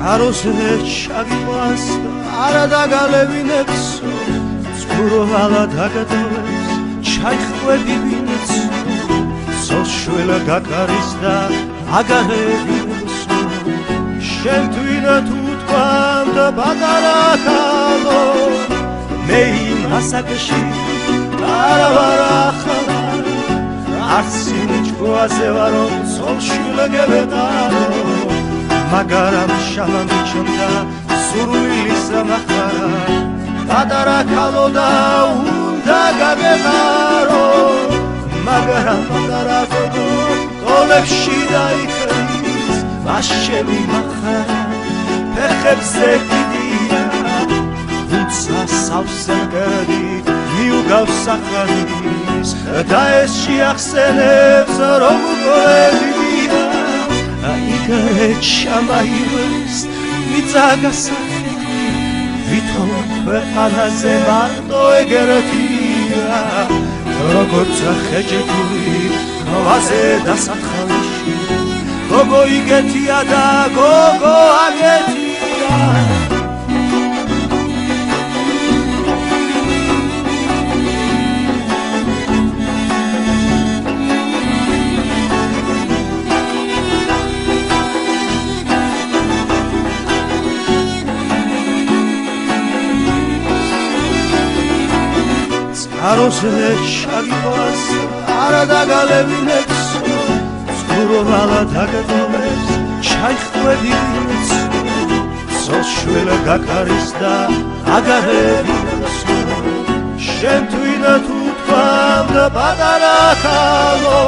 წყაროზე ჩაგიყვანს არა დაგალევინებს წყურვალა დაგატოვებს ჩაიხვედი ვინც სოშველა გაკარის და აგარებინებს შენ თვითა თუ თქვამ და პატარა ქალო მე იმ ასაკში არა ვარ ახლა არც იმჩქოაზე ვარო სოშველა გებეტარო მაგრამ შალამი ჩონდა სურვილის ამახარა პატარა ქალო და უნდა გაგებარო მაგრამ პატარა ქალო ტოლებში დაიხრის ვაშები მახარა ფეხებზე დიდია თუმცა სავსე მგრადი მიუგავს სახარის და ეს შეახსენებს რომ უყურებია იგარე ჩამაივეს მიწაგასახეთი ვითომ ქვეყანაზე მარტო ეგრეთია როგორც ხეჭებული ქვაზე დასახალში გოგო იგეთია და გოგო აგეთია წყაროზე ჩაგიყვანს არა დაგალევინებს წყურვალა დაგატოვებს ჩაიხვედი ვინც სოშველა გაკარის და აგარებინებს შენ თვითა თუ თქვამ და პატარა ქალო